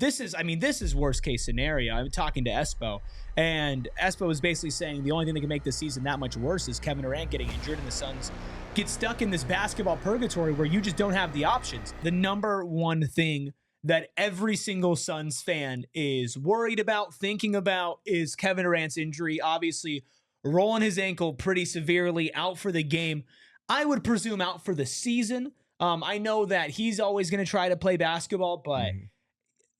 This is worst case scenario. I'm talking to Espo, and Espo was basically saying the only thing that can make this season that much worse is Kevin Durant getting injured and the Suns get stuck in this basketball purgatory where you just don't have the options. The number one thing that every single Suns fan is worried about, thinking about, is Kevin Durant's injury. Obviously, rolling his ankle pretty severely, out for the game. I would presume out for the season. I know that he's always going to try to play basketball, but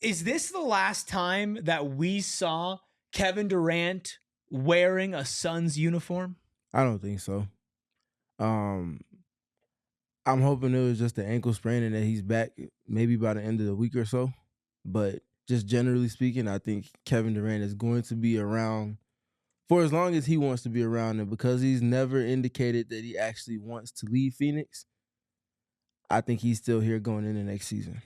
is this the last time that we saw Kevin Durant wearing a Suns uniform? I don't think so. I'm hoping it was just an ankle sprain and that he's back maybe by the end of the week or so. But just generally speaking, I think Kevin Durant is going to be around for as long as he wants to be around. And because he's never indicated that he actually wants to leave Phoenix, I think he's still here going into next season.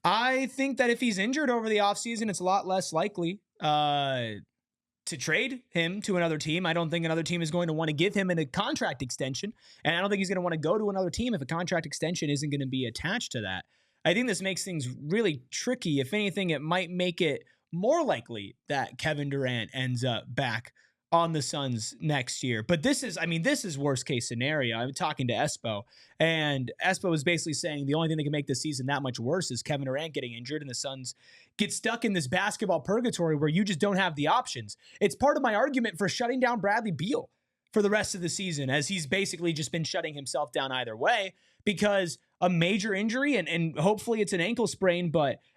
I think that if he's injured over the offseason, it's a lot less likely to trade him to another team. I don't think another team is going to want to give him a contract extension, and I don't think he's going to want to go to another team if a contract extension isn't going to be attached to that. I think this makes things really tricky. If anything, it might make it more likely that Kevin Durant ends up back on the Suns next year. But this is worst case scenario. I'm talking to Espo, and Espo was basically saying the only thing that can make this season that much worse is Kevin Durant getting injured and the Suns get stuck in this basketball purgatory where you just don't have the options. It's part of my argument for shutting down Bradley Beal for the rest of the season, as he's basically just been shutting himself down either way, because a major injury, and hopefully it's an ankle sprain,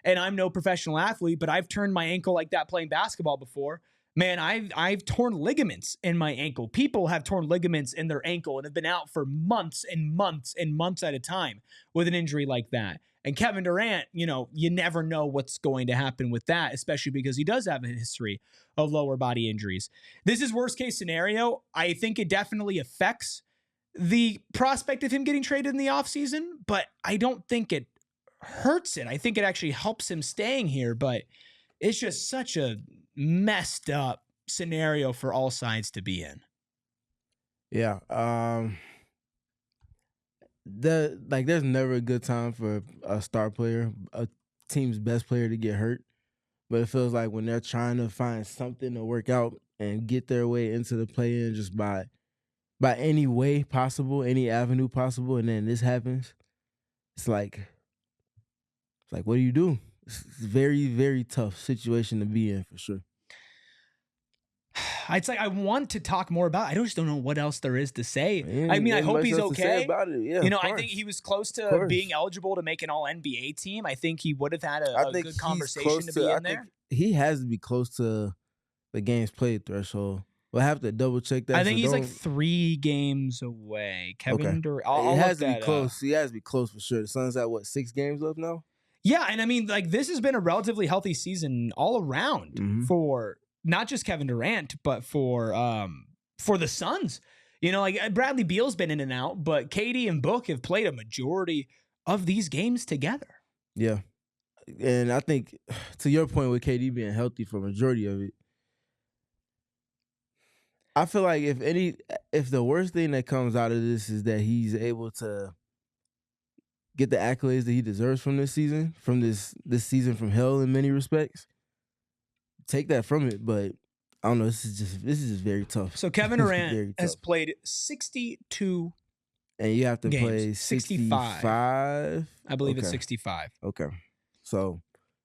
and I'm no professional athlete, but I've turned my ankle like that playing basketball before. Man, I've torn ligaments in my ankle. People have torn ligaments in their ankle and have been out for months and months and months at a time with an injury like that. And Kevin Durant, you never know what's going to happen with that, especially because he does have a history of lower body injuries. This is worst case scenario. I think it definitely affects the prospect of him getting traded in the offseason, but I don't think it hurts it. I think it actually helps him staying here, but it's just such a messed up scenario for all sides to be in. Yeah. There's never a good time for a star player, a team's best player, to get hurt. But it feels like when they're trying to find something to work out and get their way into the play-in just by any way possible, any avenue possible, and then this happens, it's like what do you do? It's a very, very tough situation to be in, for sure. It's like I want to talk more about it. I just don't know what else there is to say. I hope he's okay. About it. Yeah, I think he was close to being eligible to make an all-NBA team. I think he would have had a good conversation to be in there. He has to be close to the games played threshold. We'll have to double check that. I think he's like 3 games away. Kevin Durant. It has to be close. He has to be close for sure. The Suns have 6 games left now? Yeah, and this has been a relatively healthy season all around for not just Kevin Durant, but for the Suns. Bradley Beal's been in and out, but KD and Book have played a majority of these games together. Yeah. And I think, to your point with KD being healthy for a majority of it, I feel like if the worst thing that comes out of this is that he's able to get the accolades that he deserves from this season, from this season from hell in many respects, take that from it. But I don't know. This is just very tough. So Kevin Durant has played 62 and you have to games. play 65. I believe it's 65. Okay. So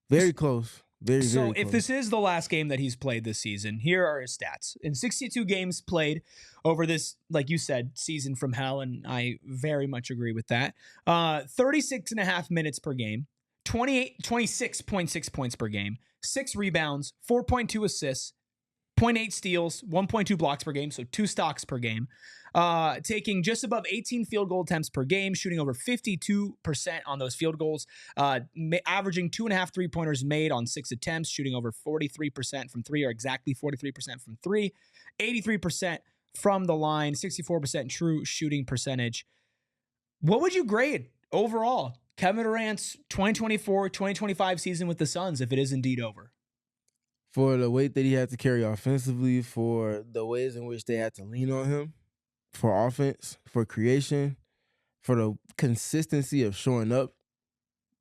very close. Very close. If this is the last game that he's played this season, here are his stats. In 62 games played over this, like you said, season from hell, and I very much agree with that. 36.5 minutes per game, 26.6 points per game, 6 rebounds, 4.2 assists, 0.8 steals, 1.2 blocks per game, so 2 stocks per game. Taking just above 18 field goal attempts per game, shooting over 52% on those field goals, averaging 2.5 3-pointers made on 6 attempts, shooting over 43% from 3, or exactly 43% from 3, 83% from the line, 64% true shooting percentage. What would you grade overall Kevin Durant's 2024-2025 season with the Suns if it is indeed over? For the weight that he had to carry offensively, for the ways in which they had to lean on him, for offense, for creation, for the consistency of showing up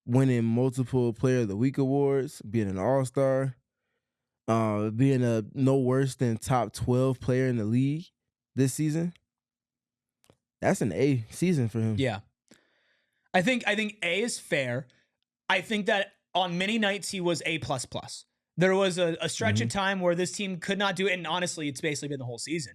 winning multiple Player of the Week awards, being an All-Star, being a no worse than top 12 player in the league this season. That's an A season for him. Yeah. I think A is fair. I think that on many nights he was A++. There was a stretch of time where this team could not do it, and honestly, it's basically been the whole season,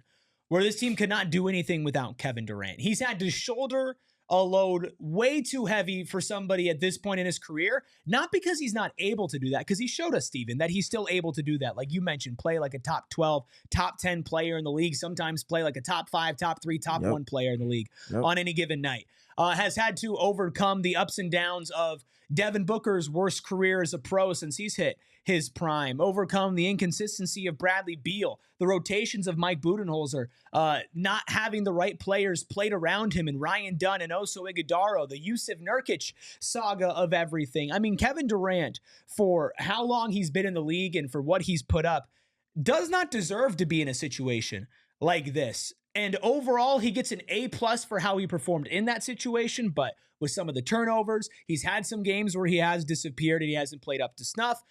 where this team could not do anything without Kevin Durant. He's had to shoulder a load way too heavy for somebody at this point in his career, not because he's not able to do that, because he showed us, Steven, that he's still able to do that. Like you mentioned, play like a top 12, top 10 player in the league, sometimes play like a top 5, top 3, top 1 player in the league on any given night. Has had to overcome the ups and downs of Devin Booker's worst career as a pro since he's hit his prime, overcome the inconsistency of Bradley Beal, the rotations of Mike Budenholzer, not having the right players played around him, and Ryan Dunn and Oso Ighodaro, the Yusuf Nurkic saga of everything. I mean, Kevin Durant, for how long he's been in the league and for what he's put up, does not deserve to be in a situation like this. And overall, he gets an A+ for how he performed in that situation, but with some of the turnovers, he's had some games where he has disappeared and he hasn't played up to snuff.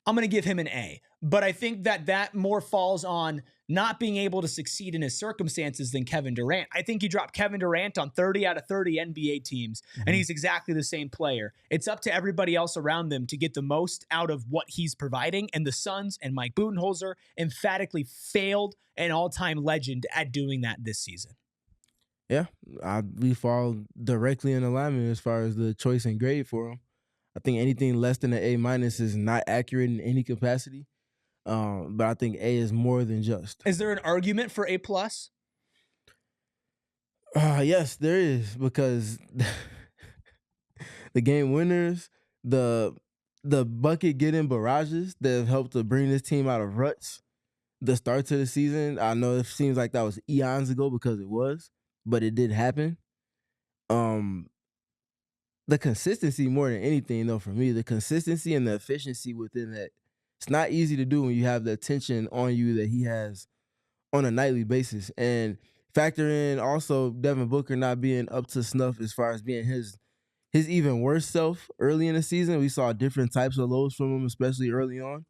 I'm going to give him an A, but I think that more falls on not being able to succeed in his circumstances than Kevin Durant. I think you drop Kevin Durant on 30 out of 30 NBA teams, and he's exactly the same player. It's up to everybody else around them to get the most out of what he's providing, and the Suns and Mike Budenholzer emphatically failed an all-time legend at doing that this season. Yeah, we fall directly in alignment as far as the choice and grade for him. I think anything less than an A- is not accurate in any capacity. But I think A is more than just. Is there an argument for A+? Yes, there is, because the game winners, the bucket getting barrages that have helped to bring this team out of ruts. The start to the season, I know it seems like that was eons ago because it was, but it did happen. The consistency more than anything, though, for me, the consistency and the efficiency within that, it's not easy to do when you have the attention on you that he has on a nightly basis. And factor in also Devin Booker not being up to snuff as far as being his even worse self early in the season. We saw different types of lows from him, especially early on.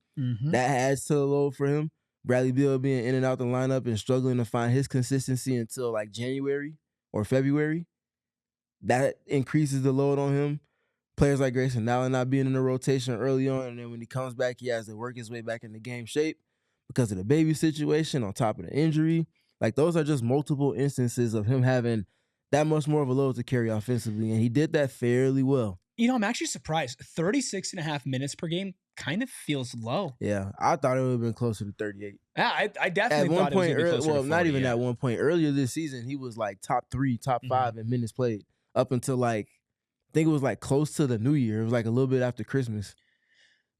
That adds to the load for him. Bradley Beal being in and out the lineup and struggling to find his consistency until like January or February. That increases the load on him. Players like Grayson Allen not being in the rotation early on, and then when he comes back, he has to work his way back into game shape because of the baby situation on top of the injury. Like, those are just multiple instances of him having that much more of a load to carry offensively, and he did that fairly well. You know, I'm actually surprised. 36.5 minutes per game kind of feels low. Yeah, I thought it would have been closer to 38. Yeah, I definitely thought it was going to be closer to 40, not even at one point. Earlier this season, he was like top 3, top 5 in minutes played up until like, I think it was like close to the New Year. It was like a little bit after Christmas.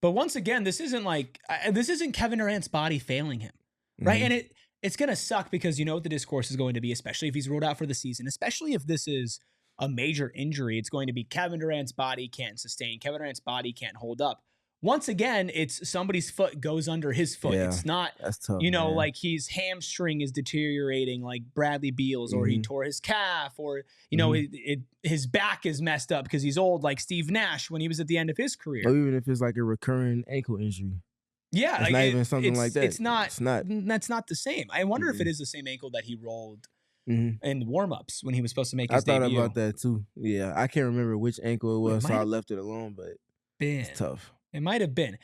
But once again, this isn't Kevin Durant's body failing him, right? And it's going to suck because you know what the discourse is going to be, especially if he's ruled out for the season, especially if this is a major injury. It's going to be Kevin Durant's body can't sustain. Kevin Durant's body can't hold up. Once again, it's somebody's foot goes under his foot. Yeah, it's not, that's tough, like his hamstring is deteriorating like Bradley Beal's, or he tore his calf, or, his back is messed up because he's old like Steve Nash when he was at the end of his career. Or even if it's like a recurring ankle injury. Yeah. It's not even something like that. It's not. That's not the same. I wonder if it is the same ankle that he rolled in warm-ups when he was supposed to make his debut. I thought about that too. Yeah, I can't remember which ankle it was, so I left it alone, but it's tough. It might have been.